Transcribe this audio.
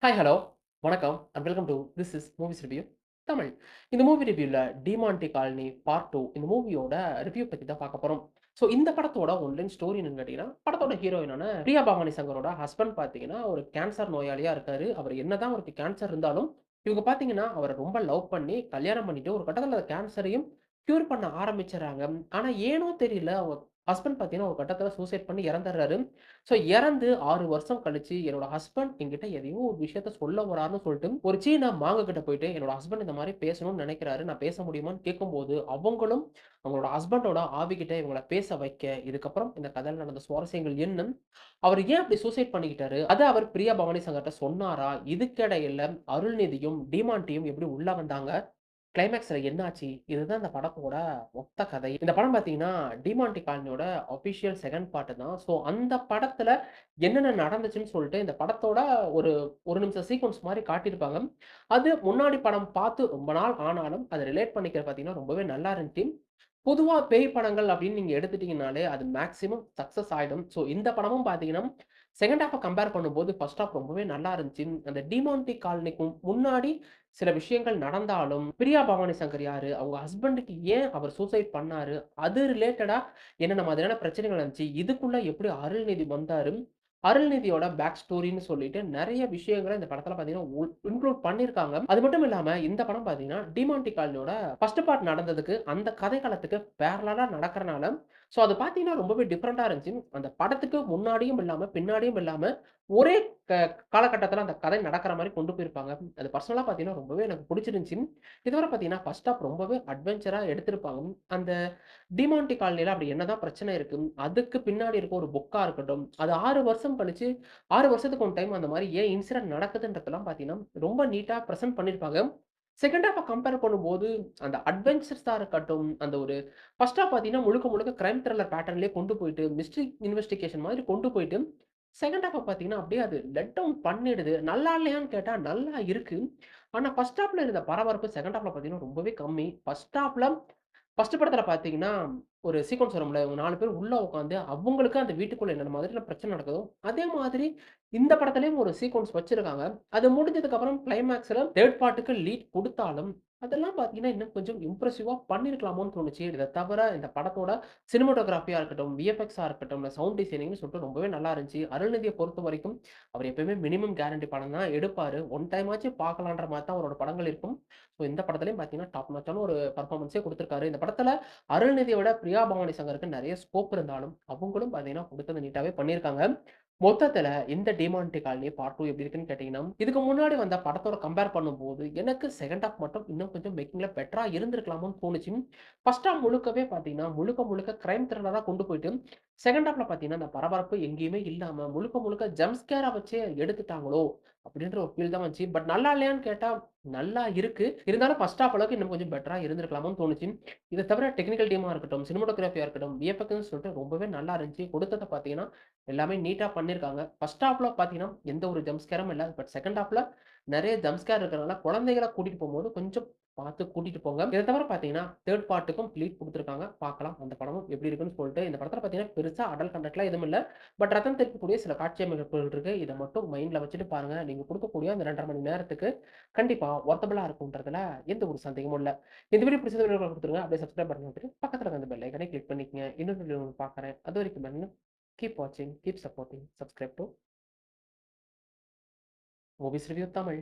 Hi, hello. வணக்கம் and welcome to this is movies review Tamil. இந்த movie ரிவ்யூல Demonte colony part 2 இந்த மூவியோட ரிவ்யூ பத்தி தான் பார்க்க போறோம். ஸோ இந்த படத்தோட ஒன்லைன் ஸ்டோரி என்னன்னு கேட்டீங்கன்னா, படத்தோட ஹீரோயினான பிரியா பவானி சங்கரோட ஹஸ்பண்ட் பார்த்தீங்கன்னா, ஒரு கேன்சர் நோயாளியா இருக்காரு. அவர் என்னதான் அவருக்கு கேன்சர் இருந்தாலும், இவங்க பார்த்தீங்கன்னா, அவர ரொம்ப லவ் பண்ணி கல்யாணம் பண்ணிட்டு ஒரு கட்டத்தில கேன்சரையும் க்யூர் பண்ண ஆரம்பிச்சுர்றாங்க. ஆனா ஏனோ தெரியல, அவங்க ஹஸ்பண்ட் பார்த்தீங்கன்னா, ஒரு கட்டத்தில சூசைட் பண்ணி இறந்துர்றாரு. ஸோ இறந்து 6 வருஷம் கழிச்சு, என்னோட ஹஸ்பண்ட் என்கிட்ட எதையோ ஒரு விஷயத்த சொல்ல வராருன்னு சொல்லிட்டு, ஒரு சீனா மாங்க கிட்ட போயிட்டு, என்னோட ஹஸ்பண்ட் இந்த மாரி பேசணும்னு நெனைக்கிறாரு. நான் பேச முடியுமான்னு கேட்கும்போது, அவங்களும் அவங்களோட ஹஸ்பண்டோட ஆவிகிட்ட இவங்கள பேச வைக்க, இதுக்கப்புறம் இந்த கதையில நடந்த சுவாரஸ்யங்கள் என்ன? அவரு ஏன் அப்படி சூசைட் பண்ணிக்கிட்டாரு? அத அவர் பிரியா பவானி சங்கர்ட்ட சொன்னாரா? இதுக்கிடையில அருள்நிதியும், டிமாண்டியும் எப்படி உள்ள வந்தாங்க? கிளைமாக்ஸ்ல என்னாச்சு? இதுதான் இந்த படத்தோட மொத்த கதை. இந்த படம் பார்த்தீங்கன்னா, டிமான்டி காலனியோட ஆஃபிஷியல் 2ண்ட் பார்ட் தான். ஸோ அந்த படத்துல என்னென்ன நடந்துச்சுன்னு சொல்லிட்டு இந்த படத்தோட ஒரு 1 நிமிஷம் சீக்வென்ஸ் மாரி காட்டியிருப்பாங்க. அது முன்னாடி படம் பார்த்து ரொம்ப நாள் ஆனாலும், அத ரிலேட் பண்ணிக்க பார்த்தீங்கன்னா, ரொம்பவே நல்லா இருந்துச்சு. பொதுவா பேய் படங்கள் அப்படின்னு நீங்க எடுத்துட்டீங்கனாலே, அது மேக்ஸிமம் சக்சஸ் ஆயிடும். ஸோ இந்த படமும் பார்த்தீங்கன்னா, 2ண்ட் ஹால்ஃப கம்பேர் பண்ணும்போது, 1st ஹால்ஃப் ரொம்பவே நல்லா இருந்துச்சு. அந்த டிமான்டி காலனிக்கு முன்னாடி சில விஷயங்கள் நடந்தாலும், பிரியா பவானி சங்கர் யாரு? அவங்க ஹஸ்பண்டுக்கு ஏன் அவர் சூசைட் பண்ணாரு? அது ரிலேட்டடா என்னென்ன மாதிரியான பிரச்சனைகள் இருந்துச்சு? இதுக்குள்ள எப்படி அருள்நிதி வந்தாரு? அருள்நிதியோட பேக் ஸ்டோரின்னு சொல்லிட்டு நெறைய விஷயங்கள இந்த படத்துல பார்த்தீங்கன்னா, இன்க்ளூட் பண்ணியிருக்காங்க. அது மட்டும் இல்லாம இந்த படம் பார்த்தீங்கன்னா, டிமான்டி காலனியோட 1 பார்ட் நடந்ததுக்கு, அந்த கதை களத்துக்கு பேரலலா நடக்கிறனால, ஸோ அது பார்த்தீங்கன்னா ரொம்பவே டிஃபரெண்ட்டா இருந்துச்சு. அந்த படத்துக்கு முன்னாடியும் இல்லாம, பின்னாடியும் இல்லாம ஒரே க காலகட்டத்தில அந்த கதை நடக்கிற மாரி கொண்டு போயிருப்பாங்க. அது பர்சனலா பார்த்தீங்கன்னா, ரொம்பவே எனக்கு புடிச்சிருந்துச்சு. இதுவர பார்த்தீங்கன்னா, 1 ஹால்ஃப் ரொம்பவே அட்வென்ச்சரா எடுத்திருப்பாங்க. அந்த டிமான்டி காலனில அப்படி என்னதான் பிரச்சனை இருக்கு? அதுக்கு பின்னாடி இருக்க ஒரு புக்கா இருக்கட்டும், அது 6 வருஷம் கழிச்சு 6 வருஷத்துக்கு ஒன் டைம் அந்த மாரி ஏன் இன்சிடென்ட் நடக்குதுன்றதெல்லாம் பார்த்தீங்கன்னா, ரொம்ப நீட்டா பிரசன்ட் பண்ணியிருப்பாங்க. 2ண்ட் ஹால்ஃப கம்பேர் பண்ணும்போது, அந்த அட்வென்ச்சர்ஸா இருக்கட்டும், அந்த ஒரு 1 ஹால்ஃப் பார்த்தீங்கன்னா, முழுக்க முழுக்க கிரைம் த்ரில்லர் பேட்டர்ன்லயே கொண்டு போயிட்டு, மிஸ்ட்ரி இன்வெஸ்டிகேஷன் மாதிரி கொண்டு போயிட்டு, 2ண்ட் ஹால்ஃப பார்த்தீங்கன்னா, அப்படியே அது லெட் டவுன் பண்ணிடுது. நல்லா இல்லையான்னு கேட்டா, நல்லா இருக்கு. ஆனா 1 ஹால்ஃப்ல இருந்த பரபரப்பு 2ண்ட் ஹால்ஃப்ல பார்த்தீங்கன்னா, ரொம்பவே கம்மி. 1 ஹால்ஃப்ல படத்துல பார்த்தீங்கன்னா, ஒரு சீக்வென்ஸ் வரும்ல. இவங்க 4 பேர் உள்ள உட்காந்து, அவங்களுக்கு அந்த வீட்டுக்குள்ள என்னென்ன மாதிரியான பிரச்சனை நடக்குதோ, அதே மாதிரி இந்த படத்துலயும் ஒரு சீக்வென்ஸ் வச்சிருக்காங்க. அது முடிஞ்சதுக்கு அப்புறம் கிளைமாக்ஸ்ல 3 பார்ட்டுக்கு லீட் குடுத்தாலும், அதெல்லாம் பார்த்தீங்கன்னா, இன்னும் கொஞ்சம் இம்ப்ரெசிவா பண்ணியிருக்கலாமோன்னு தோணுச்சு. இத தவிர இந்த படத்தோட சினிமாட்டோகிராஃபியா இருக்கட்டும், விஎஃப்எக்ஸா இருக்கட்டும், இல்ல சவுண்ட் டிசைனிங்ன்னு சொல்லிட்டு ரொம்பவே நல்லா இருந்துச்சு. அருள்நிதிய பொறுத்தவரைக்கும், அவர் எப்பயுமே மினிமம் கேரண்டி படம் தான் எடுப்பாரு. ஒன் டைம் ஆச்சு பார்க்கலான்ற மாரி தான் அவரோட படங்கள் இருக்கும். ஸோ இந்த படத்துலயும் பார்த்தீங்கன்னா, டாப் நாச்சான ஒரு பெர்ஃபார்மன்ஸே குடுத்திருக்காரு. இந்த படத்துல அருள்நிதிய விட பிரியா பவானி சங்கருக்கு நெறைய ஸ்கோப் இருந்தாலும், அவங்களும் பார்த்தீங்கன்னா, குடுத்தத நீட்டாவே பண்ணியிருக்காங்க. மொத்தத்துல இந்த டிமான்டி காலனி பார்ட் 2 எப்படி இருக்குன்னு கேட்டீங்கன்னா, இதுக்கு முன்னாடி வந்த படத்தோட கம்பேர் பண்ணும்போது, எனக்கு 2ண்ட் ஹால்ஃப் மட்டும் இன்னும் கொஞ்சம் மேக்கிங்ல பெட்டரா இருந்திருக்கலாமோன்னு தோணுச்சு. 1 ஹால்ஃப் முழுக்கவே பார்த்தீங்கன்னா, முழுக்க முழுக்க கிரைம் த்ரில்லரா கொண்டு போயிட்டு, 2ண்ட் ஹால்ஃப்ல பார்த்தீங்கன்னா, அந்த பரபரப்பு எங்கேயுமே இல்லாம, முழுக்க முழுக்க ஜம்ப் ஸ்கேர வச்சே எடுத்துட்டாங்களோ! அப்படின்ற ஒரு ஃபீல் தான் வந்துச்சு. பட் நல்லா இல்லையான்னு கேட்டா, நல்லா இருக்கு. இருந்தாலும் 1 ஹால்ஃப் அளவுக்கு இன்னும் கொஞ்சம் பெட்டரா இருந்திருக்கலாமோன்னு தோணுச்சு. இத தவிர டெக்னிக்கல் டீமா இருக்கட்டும், சினிமாட்டோகிராஃபியா இருக்கட்டும், விஎஃப்எக்ஸ்ன்னு சொல்லிட்டு ரொம்பவே நல்லா இருந்துச்சு. கொடுத்தத பார்த்தீங்கன்னா, எல்லாமே நீட்டா பண்ணியிருக்காங்க. 1 ஹால்ஃப்ல பார்த்தீங்கன்னா, எந்த ஒரு ஜம்ப் ஸ்கேரும் இல்ல. பட் 2ண்ட் ஹால்ஃப்ல நெறைய ஜம்ப் ஸ்கேர் இருக்கிறனால, குழந்தைகள கூட்டிட்டு போம்போது கொஞ்சம் பார்த்து கூட்டிட்டு போங்க. இத தவிர பார்த்தீங்கன்னா, 3 பார்ட்டுக்கும் லீட் குடுத்துருக்காங்க. பார்க்கலாம் அந்த படமும் எப்படி இருக்குன்னு சொல்லிட்டு. இந்த படத்துல பார்த்தீங்கன்னா, பெருசா அடல்ட் கன்டென்ட்லாம் எதுவும் இல்ல. பட் ரத்தம் தெறிக்கக்கூடிய சில காட்சி அமைப்புகள் இருக்கு. இத மட்டும் மைண்ட்ல வச்சுட்டு பாருங்க. நீங்க குடுக்கக்கூடிய அந்த 2 1/2 மணி நேரத்துக்கு கண்டிப்பா வொர்த்தபிளா இருக்கும்ன்றதுல எந்த ஒரு சந்தேகமும் இல்ல. இந்த வீடியோ பிடிச்சத வீடியோல குடுத்துருங்க. அப்படியே சப்ஸ்கிரைப் பட்டன் குடுத்துட்டு, பக்கத்துல இருக்க அந்த பெல் ஐகானை கிளிக் பண்ணிக்கங்க. இன்னொரு வீடியோ பார்க்குறேன். அதுவரைக்கும் பாருங்க. கீப் வாட்சிங், keep supporting, subscribe to movies review Tamil.